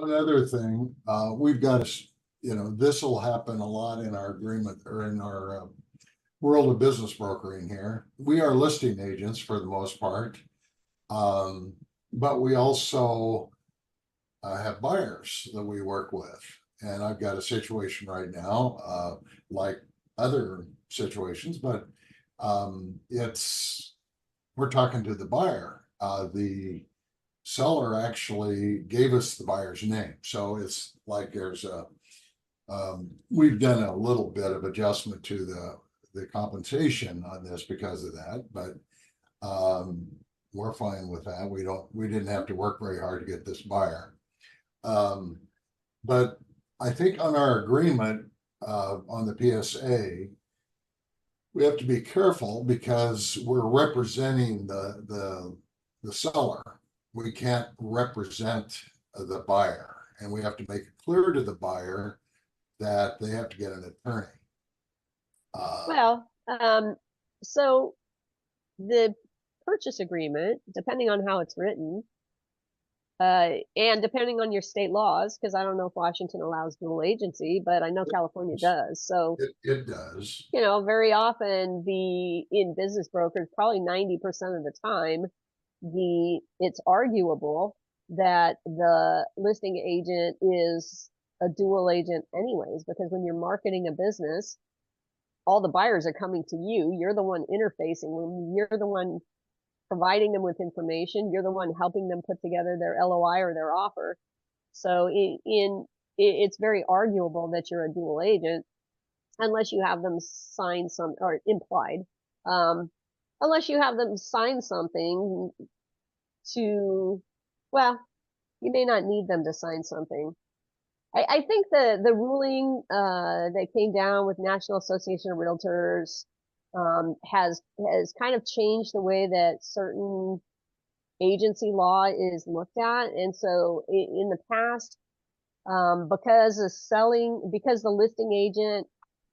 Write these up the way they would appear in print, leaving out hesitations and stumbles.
one other thing, we've got to, this will happen a lot in our agreement or in our world of business brokering here. We are listing agents for the most part, but we also have buyers that we work with. And I've got a situation right now, like other situations, but we're talking to the buyer. The seller actually gave us the buyer's name. So it's like there's we've done a little bit of adjustment to the compensation on this because of that, but we're fine with that. We didn't have to work very hard to get this buyer. But I think on our agreement on the PSA, we have to be careful because we're representing the seller. We can't represent the buyer, and we have to make it clear to the buyer that they have to get an attorney. So the purchase agreement, depending on how it's written, and depending on your state laws, because I don't know if Washington allows dual agency, but I know California does. So it does. Very often in business brokers, probably 90% of the time, it's arguable that the listing agent is a dual agent anyways, because when you're marketing a business, all the buyers are coming to you. You're the one interfacing with them. You're the one providing them with information. You're the one helping them put together their LOI or their offer. So it's very arguable that you're a dual agent unless you have them sign or implied, unless you have them sign something you may not need them to sign something. I think the ruling that came down with National Association of Realtors has kind of changed the way that certain agency law is looked at. And so in the past, because the listing agent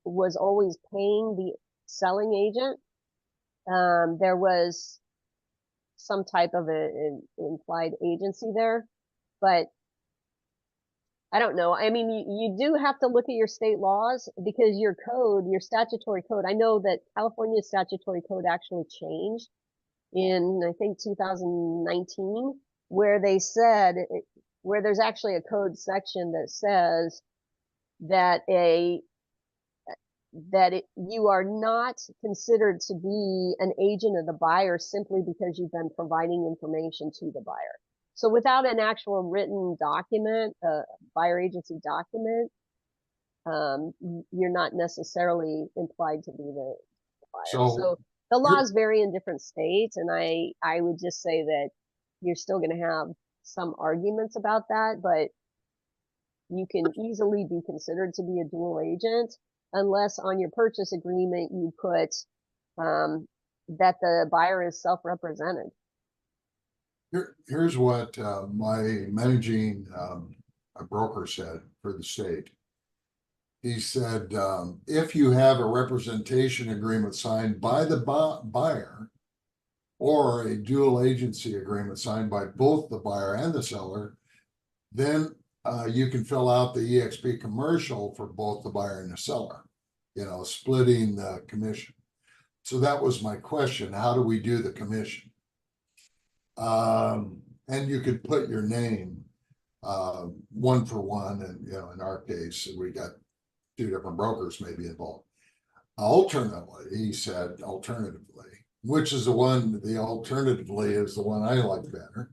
was always paying the selling agent, there was some type of an implied agency there. But I don't know. I mean, you do have to look at your state laws because your statutory code, I know that California's statutory code actually changed in, I think, 2019, where there's actually a code section that says that you are not considered to be an agent of the buyer simply because you've been providing information to the buyer. So without an actual written document, a buyer agency document, you're not necessarily implied to be the buyer. So the laws vary in different states, and I would just say that you're still going to have some arguments about that, but you can easily be considered to be a dual agent unless on your purchase agreement you put that the buyer is self-represented. Here's what my managing broker said for the state. He said, if you have a representation agreement signed by the buyer or a dual agency agreement signed by both the buyer and the seller, then you can fill out the EXP commercial for both the buyer and the seller, splitting the commission. So that was my question. How do we do the commission? And you could put your name one for one, and in our case we got two different brokers maybe involved. Alternatively, he said, which is the alternatively is the one I like better,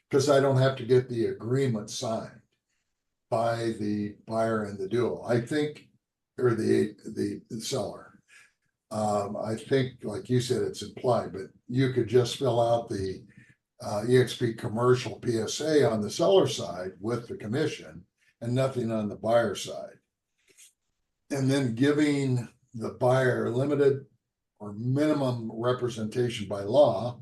because I don't have to get the agreement signed by the buyer and the dual, I think, or the seller. I think, like you said, it's implied, but you could just fill out the EXP commercial PSA on the seller side with the commission and nothing on the buyer side. And then giving the buyer limited or minimum representation by law,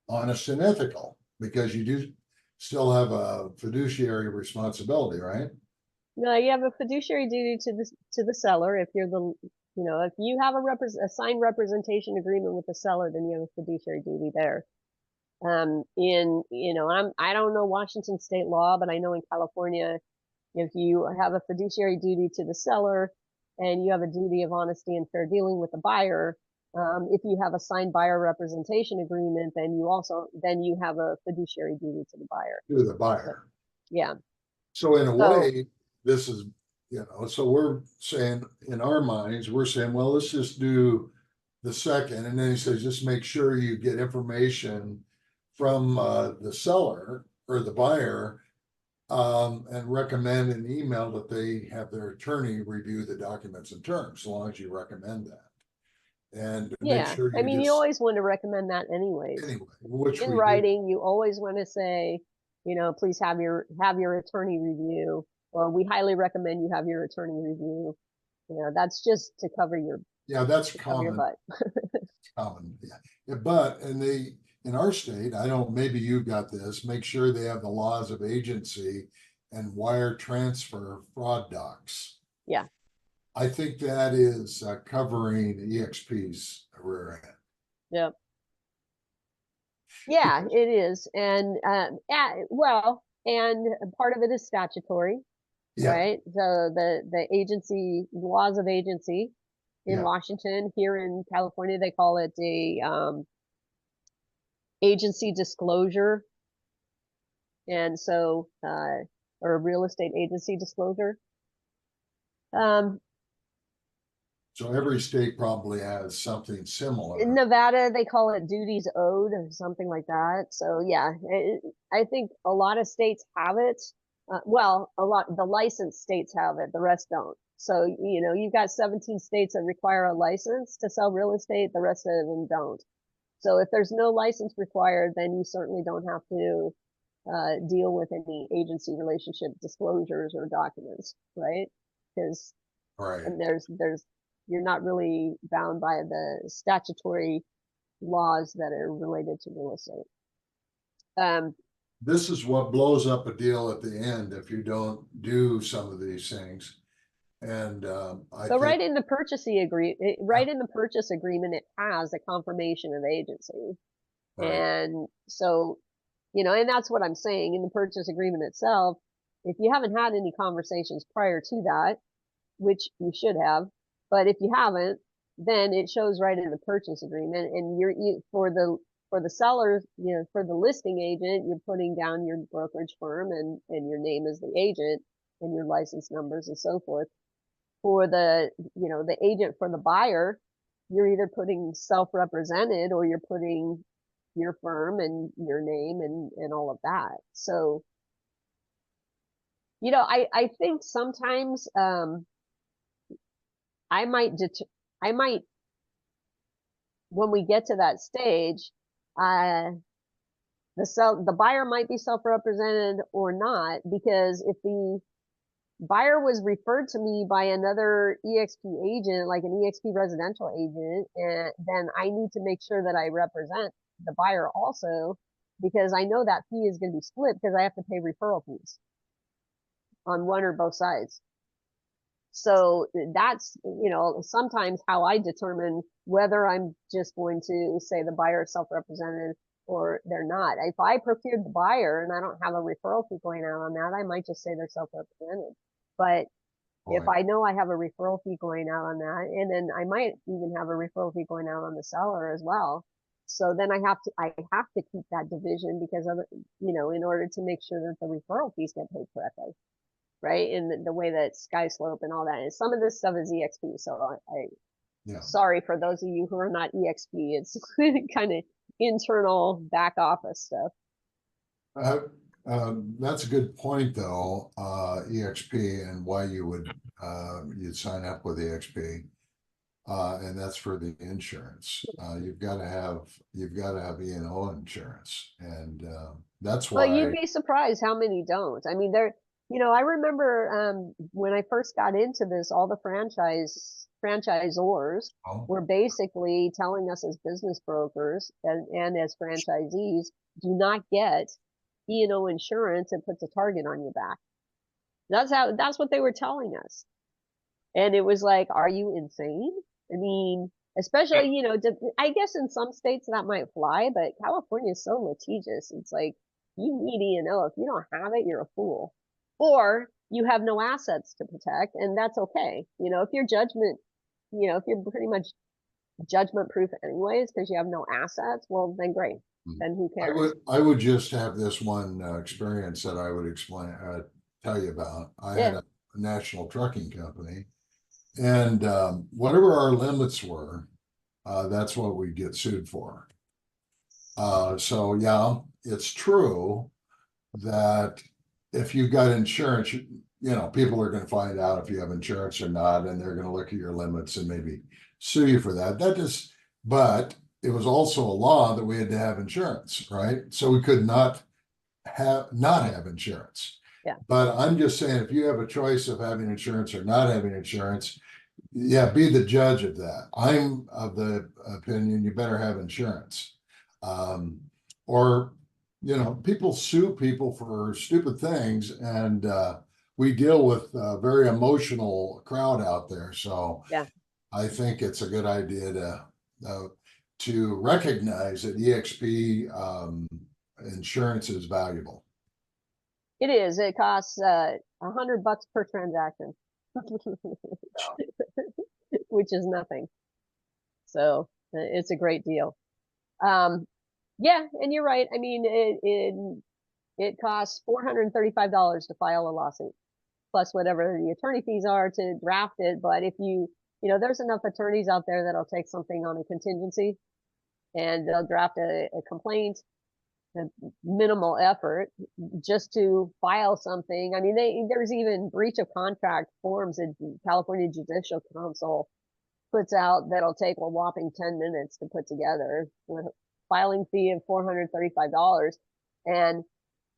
honest and ethical, because you do still have a fiduciary responsibility, right? No, you have a fiduciary duty to the seller. If you're if you have a signed representation agreement with the seller, then you have a fiduciary duty there. I don't know Washington state law, but I know in California, if you have a fiduciary duty to the seller and you have a duty of honesty and fair dealing with the buyer, if you have a signed buyer representation agreement, then you have a fiduciary duty to the buyer. To the buyer. Yeah. So in a So- way, this is, so we're saying, in our minds, we're saying, well, let's just do the second. And then he says, just make sure you get information from the seller or the buyer, and recommend an email that they have their attorney review the documents and terms, as long as you recommend that. And make Yeah, sure I mean, you just, always want to recommend that anyways. anyway, which In we do. writing, you always want to say, please have your attorney review, or we highly recommend you have your attorney review. That's just to cover your Yeah, that's cover your common. butt. Common, yeah. But, in our state, I don't, maybe you got this, make sure they have the laws of agency and wire transfer fraud docs. Yeah. I think that is covering EXP's rear end. Yep. Yeah, it is. And and part of it is statutory, Yeah, right? The agency laws of agency in Yeah. Washington, here in California, they call it a agency disclosure. And so or a real estate agency disclosure. so every state probably has something similar. In Nevada, they call it duties owed or something like that. So yeah, I think a lot of states have it. The licensed states have it, the rest don't. So, you've got 17 states that require a license to sell real estate, the rest of them don't. So if there's no license required, then you certainly don't have to deal with any agency relationship disclosures or documents, right? Because Right. and you're not really bound by the statutory laws that are related to real estate. This is what blows up a deal at the end if you don't do some of these things. And I So think, right in the purchase agreement, it has a confirmation of agency. right, And so, and that's what I'm saying in the purchase agreement itself. If you haven't had any conversations prior to that, which you should have, but if you haven't, then it shows right in the purchase agreement. And for the seller, for the listing agent, you're putting down your brokerage firm and your name as the agent and your license numbers and so forth. For the agent for the buyer, you're either putting self-represented or you're putting your firm and your name and all of that. So, I think sometimes, I might, when we get to that stage, the buyer might be self-represented or not, because if the buyer was referred to me by another EXP agent, like an EXP residential agent, and then I need to make sure that I represent the buyer also, because I know that fee is going to be split because I have to pay referral fees on one or both sides. So that's, sometimes how I determine whether I'm just going to say the buyer is self-represented or they're not. If I procured the buyer and I don't have a referral fee going out on that, I might just say they're self-represented. But if I know I have a referral fee going out on that, and then I might even have a referral fee going out on the seller as well. So then I have to keep that division because of, in order to make sure that the referral fees get paid correctly. Right. In the way that Sky Slope and all that. And some of this stuff is EXP. So sorry for those of you who are not EXP. It's kind of internal back office stuff. That's a good point though, EXP, and why you would, you'd sign up with EXP. And that's for the insurance. You've got to have E&O insurance. And that's why. Well, you'd be surprised how many don't. I mean, I remember when I first got into this, all the franchisors were basically telling us as business brokers and as franchisees, do not get E&O insurance. It puts a target on your back. That's what they were telling us. And it was like, are you insane? I mean, Especially, you know, I guess in some states that might fly, but California is so litigious. It's like you need E&O. If you don't have it, you're a fool. Or you have no assets to protect, and that's okay. You know, if your judgment, you know, if you're pretty much judgment proof anyways because you have no assets, well then great. Then who cares? I would just have this one experience that I would explain, tell you about. I had Yeah. a national trucking company, and whatever our limits were, that's what we get sued for. So yeah, it's true that if you've got insurance, you know, people are going to find out if you have insurance or not, and they're going to look at your limits and maybe sue you for that. That is, but it was also a law that we had to have insurance, right? So we could not have insurance. Yeah. But I'm just saying, if you have a choice of having insurance or not having insurance, yeah, be the judge of that. I'm of the opinion you better have insurance. Or, you know, people sue people for stupid things, and we deal with a very emotional crowd out there. So Yeah. I think it's a good idea to recognize that EXP insurance is valuable. It is. It costs $100 per transaction, which is nothing. So it's a great deal. Yeah, and you're right. I mean, it costs $435 to file a lawsuit, plus whatever the attorney fees are to draft it. But if you know, there's enough attorneys out there that'll take something on a contingency, and they'll draft a complaint, a minimal effort just to file something. I mean, there's even breach of contract forms that California Judicial Council puts out that'll take a whopping 10 minutes to put together with a filing fee of $435. And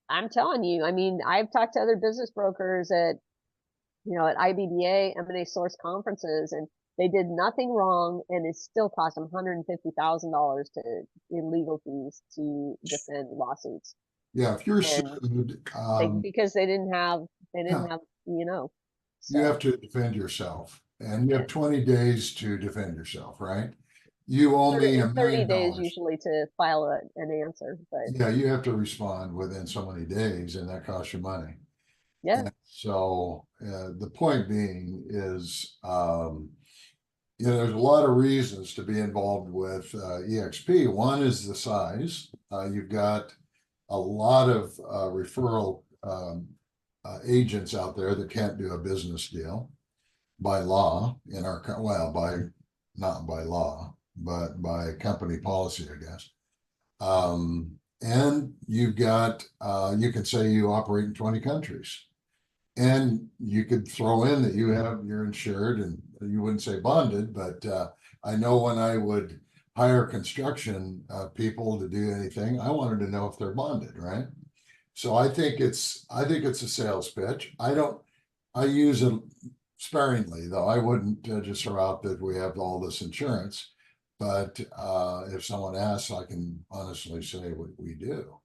I'm telling you, I mean, I've talked to other business brokers at, you know, at IBBA, M&A Source conferences, and they did nothing wrong, and it still cost them $150,000 in legal fees to defend lawsuits. Yeah, if you're And sued, because they didn't have, yeah, you know, you so have to defend yourself, and you have 20 days to defend yourself, right? You owe me $1 30 million. days usually to file an answer, but Yeah, you have to respond within so many days, and that costs you money. yeah. And so the point being is, you know, there's a lot of reasons to be involved with EXP. One is the size. You've got a lot of referral agents out there that can't do a business deal by law in our, well, not by law, but by company policy, I guess. And you've got, you can say you operate in 20 countries. And you could throw in that you're insured, and you wouldn't say bonded, but I know when I would hire construction people to do anything, I wanted to know if they're bonded, right? So I think it's a sales pitch. I use it sparingly, though. I wouldn't just throw out that we have all this insurance, but if someone asks, I can honestly say what we do.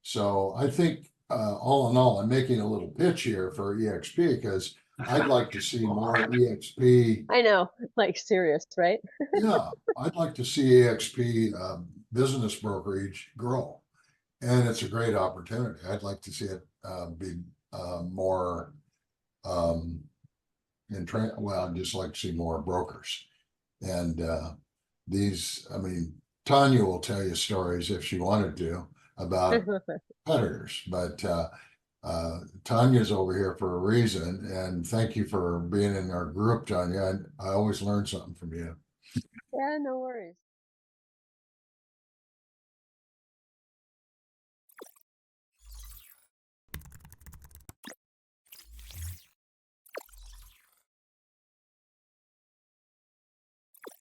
So I think all in all, I'm making a little pitch here for EXP because I'd like to see more EXP. I know, like serious, right? Yeah, I'd like to see EXP business brokerage grow, and it's a great opportunity. I'd like to see it be more well, I'd just like to see more brokers. And I mean, Tanya will tell you stories if she wanted to about competitors, but Tanya's over here for a reason. And thank you for being in our group, Tanya. I always learn something from you. Yeah, no worries.